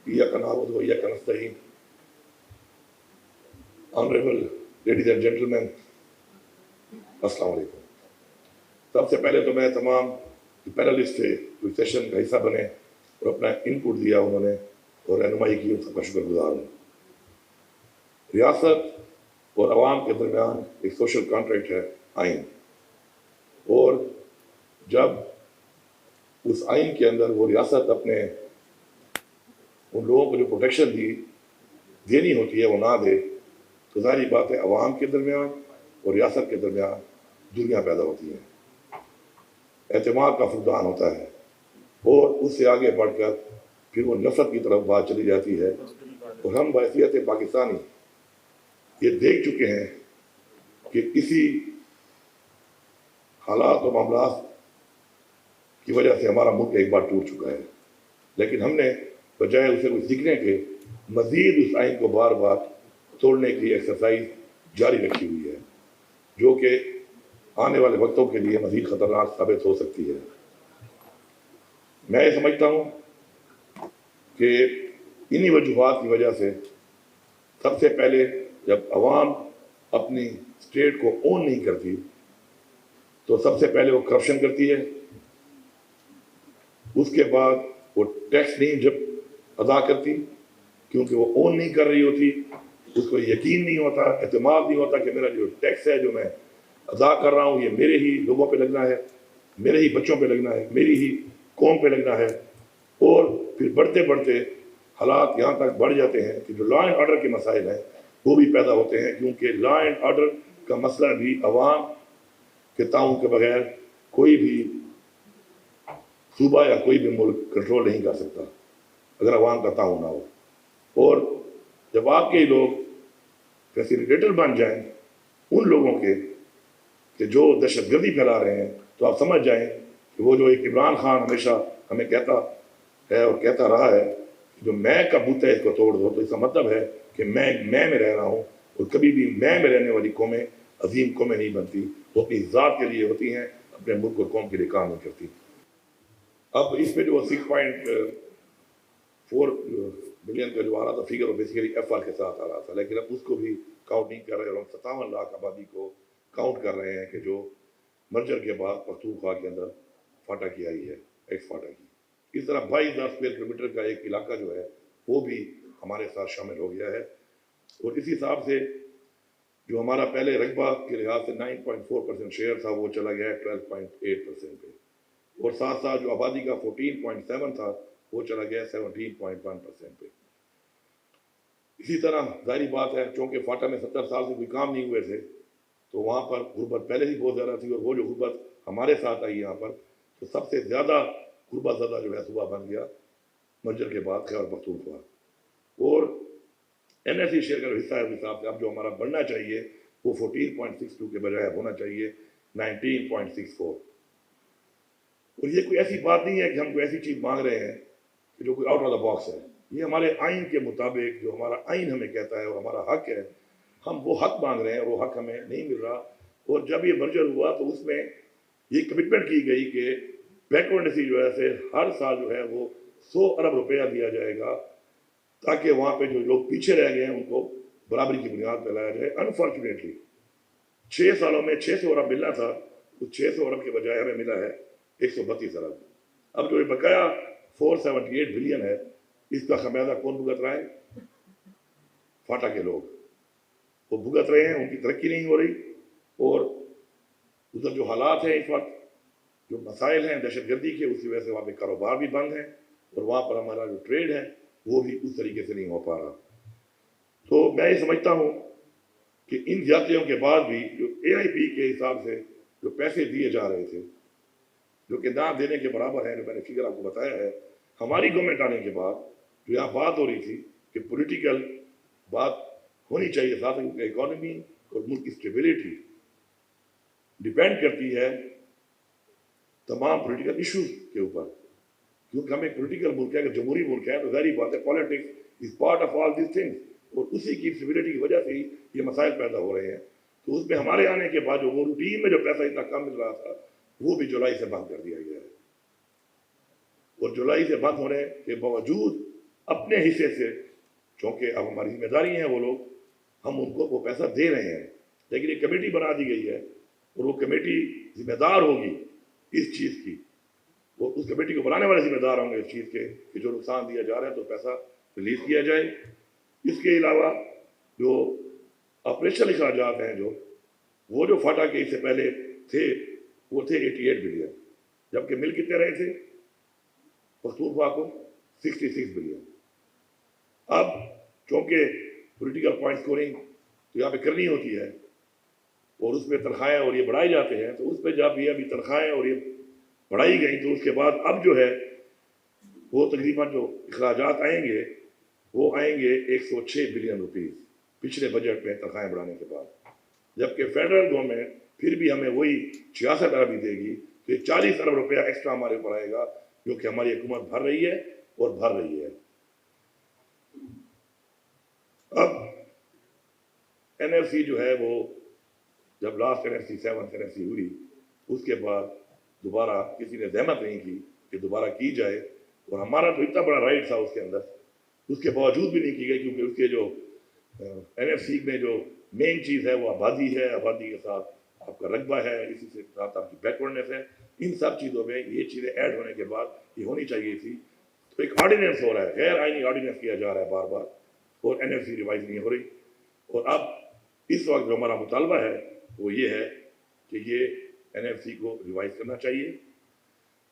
इय्याका नअबुदु व इय्याका नस्तईन। Honourable ladies and gentleman, अस्सलाम वालेकुम। सबसे पहले तो मैं तमाम पैनलिस्ट थे जो सेशन का हिस्सा बने और अपना इनपुट दिया उन्होंने और रहनुमाई की, उनका शुक्रगुजार हूँ। रियासत और अवाम के दरमियान एक सोशल कॉन्ट्रैक्ट है आइन, और जब उस आइन के अंदर वो रियासत अपने उन लोगों को जो प्रोटेक्शन देनी होती है वो ना दे, तो ज़ाहिर बात है अवाम के दरमियान और रियासत के दरमियान दुनिया पैदा होती है, एतमाद का फुकदान होता है, और उससे आगे बढ़कर फिर वो नफरत की तरफ बात चली जाती है। और हम बहैसियत पाकिस्तानी ये देख चुके हैं कि इसी हालात और मामला की वजह से हमारा मुल्क एक बार टूट चुका है, लेकिन हमने बजाय उसे कुछ सीखने के मजीद उस आइन को बार बार तोड़ने की एक्सरसाइज जारी रखी हुई है, जो कि आने वाले वक्तों के लिए मजीद खतरनाक साबित हो सकती है। मैं समझता हूँ कि इन्हीं वजूहात की वजह से सबसे पहले जब अवाम अपनी स्टेट को ओन नहीं करती तो सबसे पहले वो करप्शन करती है, उसके बाद वो टैक्स नहीं जब अदा करती क्योंकि वो ओन नहीं कर रही होती, उसको यकीन नहीं होता, एतमाद नहीं होता कि मेरा जो टैक्स है जो मैं अदा कर रहा हूँ ये मेरे ही लोगों पे लगना है, मेरे ही बच्चों पे लगना है, मेरी ही कौम पे लगना है। और फिर बढ़ते बढ़ते हालात यहाँ तक बढ़ जाते हैं कि जो लॉ एंड ऑर्डर के मसाइल हैं वो भी पैदा होते हैं, क्योंकि लॉ एंड ऑर्डर का मसला भी अवाम के ताउन के बगैर कोई भी सूबा या कोई भी मुल्क कंट्रोल नहीं कर सकता अगर अवाम का ताउन ना हो। और जब आपके ही लोग फैसिलिटेटर बन जाएं उन लोगों के कि जो दहशतगर्दी फैला रहे हैं, तो आप समझ जाएं कि वो जो एक इमरान खान हमेशा हमें कहता है और कहता रहा है जो मैं का बूता है इसको तोड़ दो, तो इसका मतलब है कि मैं में रह रहा हूँ, और कभी भी मैं में रहने वाली कौमें अजीम कौमें नहीं बनती, वो अपनी ज़ात के लिए होती हैं, अपने मुल्क और कौम के लिए काम नहीं करती। अब इसमें जो 6.4 बिलियन का जो आ रहा था फिगर, बेसिकली FR के साथ आ रहा था, लेकिन अब उसको भी काउंट नहीं कर रहे, और हम 57 लाख आबादी को काउंट कर रहे हैं कि जो मर्जर के बाद पख्तूनख्वा के अंदर फाटा की आई है, एक्स फाटा की। इस तरह 22,000 स्क्वायर किलोमीटर का एक इलाका जो है वो भी हमारे साथ शामिल हो गया है, और इस हिसाब से जो हमारा पहले रकबा के लिहाज से 9.4% शेयर था वो चला गया है 12.8% पे, और साथ साथ जो आबादी का 14.7 था वो चला गया 17.1% पे। इसी तरह जाहिर बात है चूँकि फाटा में 70 साल से कोई काम नहीं हुए थे, तो वहाँ पर गुर्बत पहले ही बहुत ज़्यादा थी, और वो जो गुर्बत हमारे साथ आई यहाँ पर, तो सबसे ज़्यादा गुर्बत ज़्यादा जो है सुबह बन गया मर्जर के बाद खैबर पख्तूनख्वा। और NSE शेयर का जो हिस्सा है उस हिसाब से अब जो हमारा बढ़ना चाहिए वो 14.62 के बजाय होना चाहिए 19.64। और ये कोई ऐसी बात नहीं है कि हम कोई ऐसी चीज़ मांग रहे हैं कि जो कोई आउट ऑफ द बॉक्स है, ये हमारे आइन के मुताबिक जो हमारा आइन हमें कहता है और हमारा हक है, हम वो हक मांग रहे हैं, वो हक हमें नहीं मिल रहा। और जब ये मर्जर हुआ तो उसमें ये कमिटमेंट की गई कि बैकवर्ड NSE जो है हर साल जो है वो 100 अरब रुपया दिया जाएगा, ताकि वहाँ पे जो लोग पीछे रह गए हैं उनको बराबरी की बुनियाद पर लाया जाए। अनफॉर्चुनेटली 6 सालों में 600 अरब मिलना था, उस 600 अरब के बजाय हमें मिला है 132 अरब। अब जो बकाया 478 बिलियन है, इसका खमियाजा कौन भुगत रहा है? फाटा के लोग वो भुगत रहे हैं, उनकी तरक्की नहीं हो रही, और उधर जो हालात हैं इस वक्त जो मसाइल हैं दहशतगर्दी के, उसकी वजह से वहाँ पे कारोबार भी बंद है, और वहाँ पर हमारा जो ट्रेड है वो भी उस तरीके से नहीं हो पा रहा। तो मैं ये समझता हूँ कि इन ज्यादतियों के बाद भी जो AIP के हिसाब से जो पैसे दिए जा रहे थे जो कि ना देने के बराबर है, जो मैंने फिगर आपको बताया है, हमारी गवर्नमेंट आने के बाद जो यहाँ बात हो रही थी कि पॉलिटिकल बात होनी चाहिए साथ, क्योंकि इकोनॉमी और मुल्क की स्टेबिलिटी डिपेंड करती है तमाम पॉलिटिकल इश्यूज के ऊपर, क्योंकि हम एक पॉलिटिकल मुल्क है, अगर जमहूरी मुल्क है तो जाहिर बात है politics is part of all this things, और उसी की स्टेबिलिटी की वजह से ही ये मसाइल पैदा हो रहे हैं। तो उसमें हमारे आने के बाद जो वो रूटीन में जो पैसा इतना कम मिल रहा था वो भी जुलाई से बंद कर दिया गया है, और जुलाई से बंद होने के बावजूद اپنے حصے سے، چونکہ اب ہماری ذمہ داری ہیں وہ لوگ، ہم ان کو وہ پیسہ دے رہے ہیں، لیکن ایک کمیٹی بنا دی گئی ہے اور وہ کمیٹی ذمہ دار ہوگی اس چیز کی، وہ اس کمیٹی کو بنانے والے ذمہ دار ہوں گے اس چیز کے کہ جو نقصان دیا جا رہا ہے تو پیسہ ریلیز کیا جائے۔ اس کے علاوہ جو آپریشنل اخراجات ہیں وہ جو فاٹا کے اس سے پہلے تھے وہ تھے 88 بلین، جبکہ مل کتنے رہے تھے پختونخوا کو 66 بلین۔ اب چونکہ پولیٹیکل پوائنٹ اسکورنگ تو یہاں پہ کرنی ہوتی ہے اور اس میں تنخواہیں اور یہ بڑھائے جاتے ہیں، تو اس پہ جب یہ ابھی تنخواہیں اور یہ بڑھائی گئی تو اس کے بعد اب جو ہے وہ تقریباً جو اخراجات آئیں گے وہ آئیں گے 106 بلین روپیز پچھلے بجٹ میں تنخواہیں بڑھانے کے بعد، جبکہ فیڈرل گورنمنٹ پھر بھی ہمیں وہی 66 ارب ہی دے گی، تو یہ 40 ارب روپیہ ایکسٹرا ہمارے اوپر آئے گا جو کہ ہماری حکومت بھر رہی ہے اور بھر رہی ہے۔ اب این ایف سی جو ہے وہ جب last N F C 7 N F C ہوئی اس کے بعد دوبارہ کسی نے زحمت نہیں کی کہ دوبارہ کی جائے، اور ہمارا تو اتنا بڑا رائٹ تھا اس کے اندر، اس کے باوجود بھی نہیں کی گئی، کیونکہ اس کے جو این ایف سی میں جو مین چیز ہے وہ آبادی ہے، آبادی کے ساتھ آپ کا رقبہ ہے، اسی سے ساتھ آپ کی بیکورڈنیس ہے، ان سب چیزوں میں یہ چیزیں ایڈ ہونے کے بعد یہ ہونی چاہیے تھی۔ تو ایک آرڈیننس ہو رہا ہے، غیر آئینی آرڈیننس کیا جا رہا ہے بار بار، اور این ایف سی ریوائز نہیں ہو رہی، اور اب اس وقت جو ہمارا مطالبہ ہے وہ یہ ہے کہ یہ این ایف سی کو ریوائز کرنا چاہیے،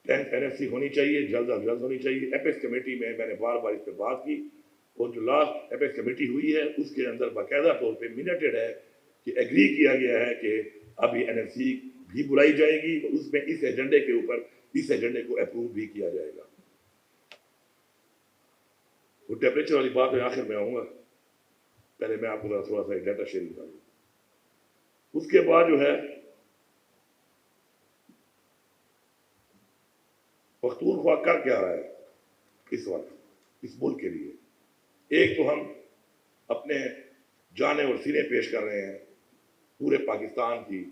10th این ایف سی ہونی چاہیے، جلد از جلد ہونی چاہیے۔ ایپیکس کمیٹی میں نے بار بار اس پہ بات کی، اور جو لاسٹ ایپیکس کمیٹی ہوئی ہے اس کے اندر باقاعدہ طور پہ منٹڈ ہے کہ ایگری کیا گیا ہے کہ اب یہ این ایف سی بھی بلائی جائے گی، اور اس میں اس ایجنڈے کے اوپر اس ایجنڈے کو اپروو بھی کیا جائے گا۔ وہ ٹیمپریچر والی بات میں آخر میں آؤں گا، پہلے میں آپ کو تھوڑا سا ڈیٹا شیئرنگ کروں۔ اس کے بعد جو ہے پختونخوا کر کیا رہا ہے اس وقت اس ملک کے لیے؟ ایک تو ہم اپنے جانے اور سینے پیش کر رہے ہیں پورے پاکستان کی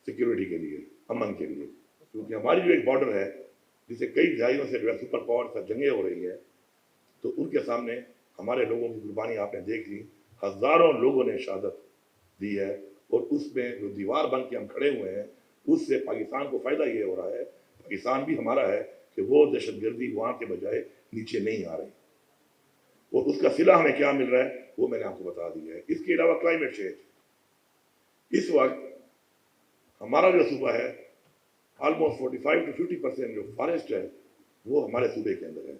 سیکیورٹی کے لیے، امن کے لیے، کیونکہ ہماری جو ایک بارڈر ہے جسے کئی دہائیوں سے جو ہے سپر پاور سے جنگیں ہو رہی ہیں، تو ان کے سامنے ہمارے لوگوں کی قربانی آپ نے دیکھ لی، ہزاروں لوگوں نے شہادت دی ہے، اور اس میں جو دیوار بن کے ہم کھڑے ہوئے ہیں اس سے پاکستان کو فائدہ یہ ہو رہا ہے، پاکستان بھی ہمارا ہے کہ وہ دہشت گردی وہاں کے بجائے نیچے نہیں آ رہی، اور اس کا صلہ ہمیں کیا مل رہا ہے وہ میں نے آپ کو بتا دیا ہے۔ اس کے علاوہ کلائمیٹ چینج، اس وقت ہمارا جو صوبہ ہے آلموسٹ 45 to 50% جو فارسٹ ہے وہ ہمارے صوبے کے اندر ہے،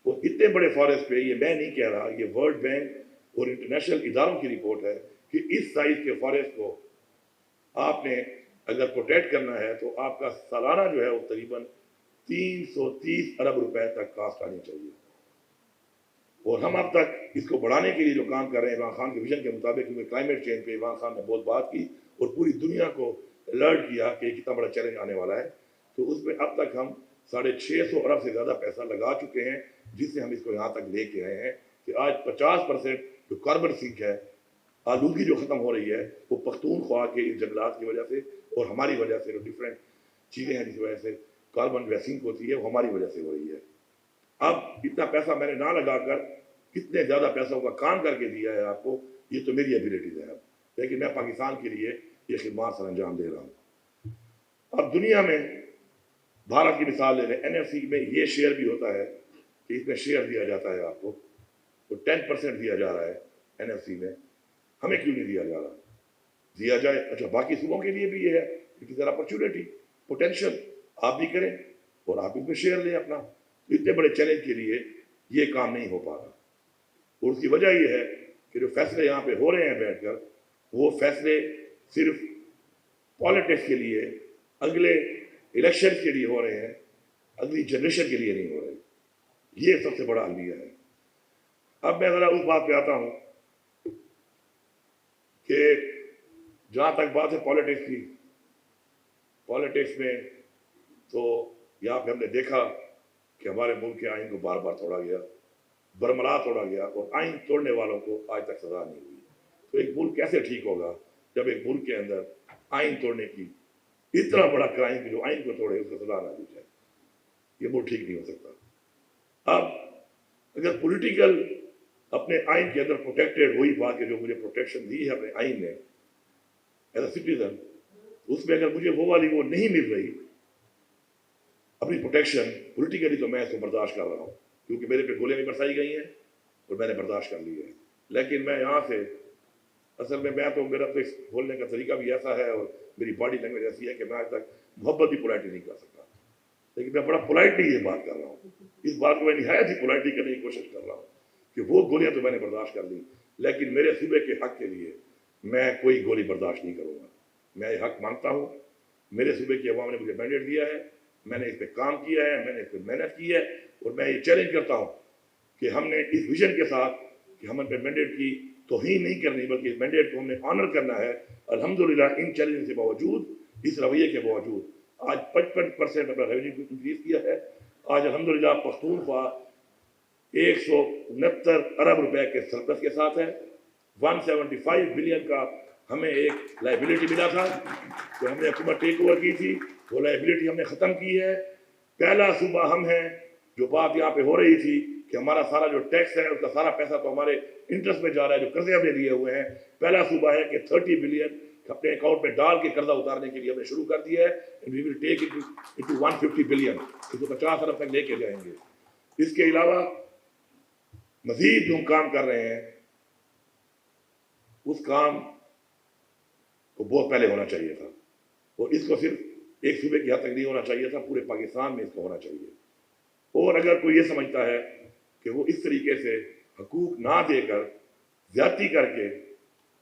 اور اتنے بڑے فارسٹ پہ یہ میں نہیں کہہ رہا، یہ ورلڈ بینک اور انٹرنیشنل اداروں کی رپورٹ ہے کہ اس سائز کے فارسٹ کو آپ نے اگر پروٹیکٹ کرنا ہے تو آپ کا سالانہ جو ہے وہ تقریباً 330 ارب روپے تک کاسٹ آنی چاہیے، اور ہم اب تک اس کو بڑھانے کے لیے جو کام کر رہے ہیں عمران خان کے ویژن کے مطابق، کیونکہ کلائمیٹ چینج پہ عمران خان نے بہت بات کی اور پوری دنیا کو الرٹ کیا کہ کتنا بڑا چیلنج آنے والا ہے، تو اس میں اب تک ہم 650 ارب سے زیادہ پیسہ لگا چکے ہیں، جس سے ہم اس کو یہاں تک لے کے آئے ہیں کہ آج 50% جو کاربن سنک ہے، آلودگی جو ختم ہو رہی ہے، وہ پختونخوا کے اس جنگلات کی وجہ سے اور ہماری وجہ سے جو ڈفرینٹ چیزیں ہیں جس وجہ سے کاربن ویسنگ ہوتی ہے وہ ہماری وجہ سے ہو رہی ہے۔ اب اتنا پیسہ میں نے نہ لگا کر کتنے زیادہ پیسوں کا کام کر کے دیا ہے آپ کو، یہ تو میری ایبیلٹیز ہے، لیکن میں پاکستان کے لیے یہ خدمات سر انجام دے رہا ہوں۔ اب دنیا میں بھارت کی مثال لے لیں، این ایف سی میں یہ شیئر بھی ہوتا ہے کہ اس میں شیئر دیا جاتا ہے آپ کو، تو 10% دیا جا رہا ہے این ایف سی میں، ہمیں کیوں نہیں دیا جا رہا؟ دیا جائے۔ اچھا، باقی صوبوں کے لیے بھی یہ ہے، it is an opportunity, potential, آپ بھی کریں اور آپ اس میں شیئر لیں اپنا۔ اتنے بڑے چیلنج کے لیے یہ کام نہیں ہو پا رہا، اور اس کی وجہ یہ ہے کہ جو فیصلے یہاں پہ ہو رہے ہیں بیٹھ کر، وہ فیصلے صرف پالیٹکس کے لیے، اگلے الیکشن کے لیے ہو رہے ہیں، اگلی جنریشن کے لیے نہیں ہو رہے۔ یہ سب سے بڑا المیہ ہے۔ اب میں ذرا اس بات پہ آتا ہوں کہ جہاں تک بات ہے پالیٹکس کی، پالیٹکس میں تو یہاں پہ ہم نے دیکھا کہ ہمارے ملک کے آئین کو بار بار توڑا گیا، برملا توڑا گیا، اور آئین توڑنے والوں کو آج تک سزا نہیں ہوئی۔ تو ایک ملک کیسے ٹھیک ہوگا جب ایک ملک کے اندر آئین توڑنے کی اتنا بڑا کرائم جو آئین کو توڑے اس کو سزا نہ دی جائے؟ یہ ملک ٹھیک نہیں ہو سکتا۔ अब अगर पॉलिटिकल अपने आइन के अंदर प्रोटेक्टेड, वही बात है जो मुझे प्रोटेक्शन दी है अपने आइन ने एज अ सिटीजन, उसमें अगर मुझे वो वाली वो नहीं मिल रही अपनी प्रोटेक्शन पॉलिटिकली, तो मैं इसको बर्दाश्त कर रहा हूँ, क्योंकि मेरे पे गोलियां भी बरसाई गई हैं और मैंने बर्दाश्त कर ली है। लेकिन मैं यहाँ से असल में मैं तो मेरा तो इस बोलने का तरीका भी ऐसा है और मेरी बॉडी लैंग्वेज ऐसी है कि मैं आज तक मोहब्बत भी पोलाइटली नहीं कर सकता, लेकिन मैं बड़ा पोलाइटली ये बात कर रहा हूँ। इस बात को मैं निहायत ही पोलाइटली करने की कोशिश कर रहा हूँ कि वो गोलियां तो मैंने बर्दाश्त कर ली, लेकिन मेरे सूबे के हक के लिए मैं कोई गोली बर्दाश्त नहीं करूँगा। मैं ये हक मानता हूँ, मेरे सूबे की अवाम ने मुझे मैंडेट दिया है, मैंने इस पर काम किया है, मैंने इस पर मेहनत की है, और मैं ये चैलेंज करता हूँ कि हमने इस विजन के साथ कि हम पे मैंडेट की तौहीन नहीं करनी, बल्कि इस मैंडेट को हमने ऑनर करना है। अल्हम्दुलिल्लाह इन चैलेंज के बावजूद, इस रवैये के बावजूद आज 55% अपना रेवेन्यू इंक्रीज किया है। आज अल्हम्दुलिल्लाह पख्तूनख्वा 169 अरब रुपए के सरप्लस के साथ है। 175 बिलियन का हमें एक लाइबिलिटी मिला था जो हमने हुकूमत टेक ओवर की थी, वो लाइबिलिटी हमने ख़त्म की है। पहला सूबा हम हैं, जो बात यहाँ पे हो रही थी कि हमारा सारा जो टैक्स है उसका सारा पैसा तो हमारे इंटरेस्ट में जा रहा है, जो कर्जे हमने लिए हुए हैं। पहला सूबा है कि 30 बिलियन अपने अकाउंट में डाल के कर्जा उतारने के लिए हमने शुरू कर दिया है। We will take it to 150 billion, इसको 50 अरब तक लेके जाएंगे। इसके अलावा मजीद जो हम काम कर रहे हैं, उस काम को बहुत पहले होना चाहिए था, और इसको सिर्फ एक सूबे की हद तक नहीं होना चाहिए था, पूरे पाकिस्तान में इसको होना चाहिए। और अगर कोई ये समझता है कि वो इस तरीके से हकूक ना देकर ज्यादती करके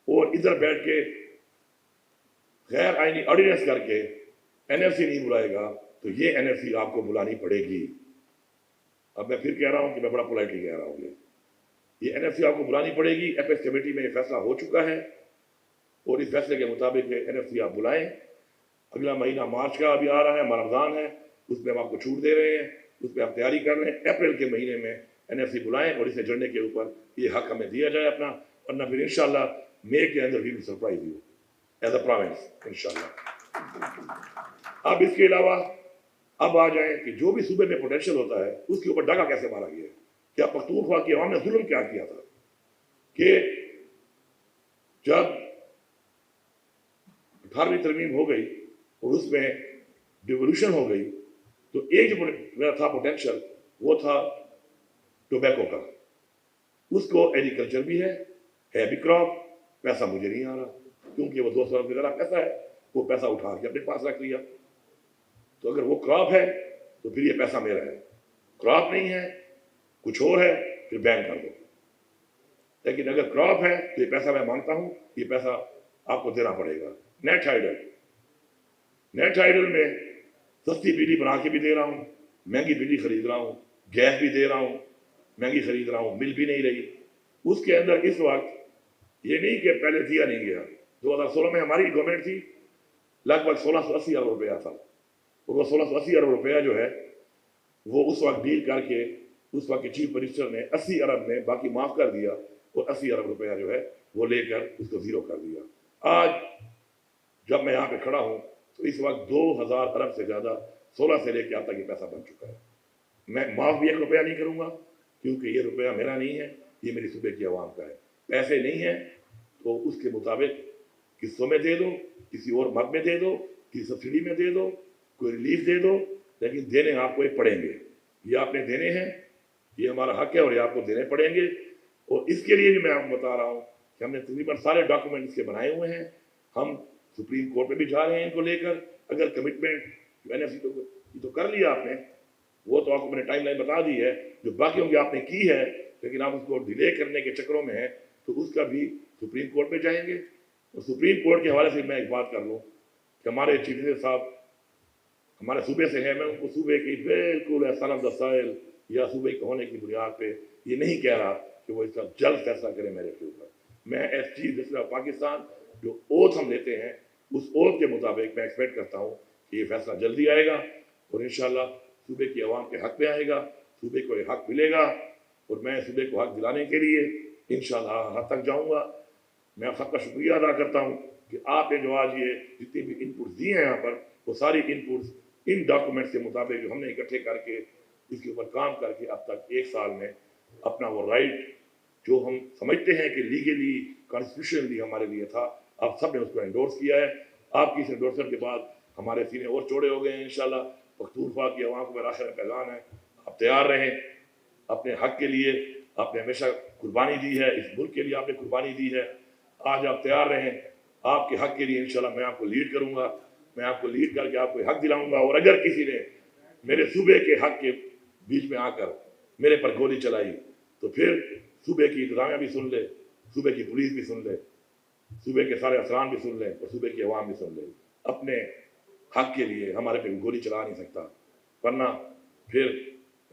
और इधर बैठ के गैर आईनी ऑर्डिनेंस करके एनएफसी नहीं बुलाएगा, तो ये एनएफसी आपको बुलानी पड़ेगी। अब मैं फिर कह रहा हूं कि मैं बड़ा पोलाइटली कह रहा हूं, ये एनएफसी आपको बुलानी पड़ेगी। एपेक्स कमेटी में ये फैसला हो चुका है और इस फैसले के मुताबिक एनएफसी आप बुलाएं। अगला महीना मार्च का अभी आ रहा है, रमजान है, उसमें हम आपको छूट दे रहे हैं, उस पर आप तैयारी कर रहे हैं। अप्रैल के महीने में एनएफसी बुलाएं और इसे जड़ने के ऊपर ये हक हमें दिया जाए अपना, वरना फिर इंशाल्लाह मई के अंदर we will surprise you as a province इंशाल्लाह। अब इसके अलावा अब आ जाए कि जो भी सूबे में पोटेंशियल होता है उसके ऊपर डाका कैसे मारा गया है। क्या पख्तूनख्वा की अवाम ने जुल्म क्या किया था कि जब 18वीं तरमीम हो गई और उसमें डिवोल्यूशन हो गई, तो एक जो मेरा था पोटेंशियल वो था टोबैको का। उसको एग्रीकल्चर भी है भी क्रॉप, पैसा मुझे नहीं आ रहा क्योंकि वो 200 अरब का पैसा है, वो पैसा उठा के अपने पास रख लिया। तो अगर वो क्रॉप है तो फिर ये पैसा मेरा है, क्रॉप नहीं है कुछ और है फिर बैन कर दो। लेकिन अगर क्रॉप है तो ये पैसा मैं मांगता हूं, ये पैसा आपको देना पड़ेगा। नेट हाइडल, नेट हाइडल में सस्ती बिजली बना के भी दे रहा हूं, महंगी बिजली खरीद रहा हूं, गैस भी दे रहा हूं, महंगी खरीद रहा हूं, मिल भी नहीं रही। उसके अंदर इस वक्त ये नहीं कि पहले दिया नहीं गया। 2016 में हमारी गवर्नमेंट थी, लगभग 1680 अरब रुपया था, और वो 1680 अरब रुपया जो है वो उस वक्त डील करके उस वक्त के चीफ मिनिस्टर ने 80 अरब में बाकी माफ कर दिया और 80 अरब रुपया जो है वो लेकर उसको जीरो कर दिया। आज जब मैं यहाँ पे खड़ा हूँ तो इस वक्त 2000 अरब से ज्यादा 16 से लेकर आज तक ये पैसा बन चुका है। मैं माफ भी 1 रुपया नहीं करूंगा क्योंकि ये रुपया मेरा नहीं है, ये मेरी सूबे की आवाम का है। पैसे नहीं है तो उसके मुताबिक किस्तों में दे दो, किसी और मद में दे दो, किसी सब्सिडी में दे दो, कोई रिलीफ दे दो, लेकिन देने आपको एक पड़ेंगे। ये आपने देने हैं, ये हमारा हक है और ये आपको देने पड़ेंगे। और इसके लिए भी मैं आपको बता रहा हूँ कि हमने तकरीबन सारे डॉक्यूमेंट इसके बनाए हुए हैं। हम सुप्रीम कोर्ट में भी जा रहे हैं इनको लेकर। अगर कमिटमेंट एनएफसी तो कर लिया आपने, वो तो आपको मैंने टाइमलाइन बता दी है, जो बाकी की आपने की है, लेकिन आप उसको डिले करने के चक्करों में है, तो उसका भी सुप्रीम कोर्ट में जाएंगे। और सुप्रीम कोर्ट के हवाले से मैं एक बात कर लूँ कि हमारे चीफ मिनिस्टर साहब हमारे सूबे से हैं, मैं उनको सूबे की बिल्कुल एहसान दसाइल या सूबे के होने की बुनियाद पे ये नहीं कह रहा कि वो इसका जल्द फैसला करें मेरे के ऊपर। मैं as chief minister of Pakistan जो ओथ हम लेते हैं उस ओथ के मुताबिक मैं एक्सपेक्ट करता हूँ कि ये फैसला जल्दी आएगा और इंशाल्लाह सूबे की आवाम के हक में आएगा, सूबे को ये हक मिलेगा और मैं सूबे को हक दिलाने के लिए इंशाल्लाह हद तक जाऊँगा। मैं आप सबका शुक्रिया अदा करता हूँ कि आपने जो आज ये जितनी भी इनपुट्स दिए हैं यहाँ पर, वो सारी इनपुट्स इन डॉक्यूमेंट्स के मुताबिक जो हमने इकट्ठे करके اس کے اوپر کام کر کے اب تک 1 سال میں اپنا وہ رائٹ جو ہم سمجھتے ہیں کہ لیگلی کانسٹیٹیوشنلی ہمارے لیے تھا، آپ سب نے اس کو انڈورس کیا ہے۔ آپ کی اس انڈورسمنٹ کے بعد ہمارے سینے اور چوڑے ہو گئے ہیں انشاءاللہ۔ پختونخوا کی عوام کو میرا آخر میں پیغام ہے، آپ تیار رہیں اپنے حق کے لیے۔ آپ نے ہمیشہ قربانی دی ہے، اس ملک کے لیے آپ نے قربانی دی ہے، آج آپ تیار رہیں آپ کے حق کے لیے۔ انشاءاللہ میں آپ کو لیڈ کروں گا، میں آپ کو لیڈ کر کے آپ کو حق دلاؤں گا۔ اور اگر کسی نے میرے صوبے کے حق کے بیچ میں آ کر میرے پر گولی چلائی تو پھر صوبے کی انتظامیہ بھی سن لے، صوبے کی پولیس بھی سن لے، صوبے کے سارے افسران بھی سن لیں اور صوبے کی عوام بھی سن لے۔ اپنے حق کے لیے ہمارے پہ گولی چلا نہیں سکتا، ورنہ پھر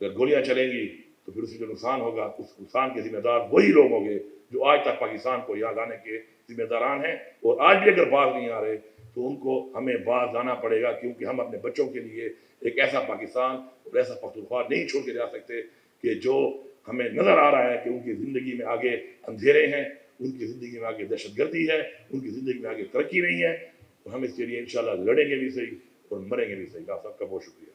اگر گولیاں چلیں گی تو پھر اس سے جو نقصان ہوگا اس نقصان کے ذمہ دار وہی لوگ ہوں گے جو آج تک پاکستان کو یہاں لانے کے ذمہ داران ہیں، اور آج بھی اگر باز نہیں آ رہے تو ان کو ہمیں باز لانا پڑے گا، کیونکہ ہم اپنے بچوں کے لیے ایک ایسا پاکستان اور ایسا پختونخوا نہیں چھوڑ کے جا سکتے کہ جو ہمیں نظر آ رہا ہے کہ ان کی زندگی میں آگے اندھیرے ہیں، ان کی زندگی میں آگے دہشت گردی ہے، ان کی زندگی میں آگے ترقی نہیں ہے۔ تو ہم اس کے لیے انشاءاللہ لڑیں گے بھی صحیح اور مریں گے بھی صحیح۔ آپ سب کا بہت شکریہ۔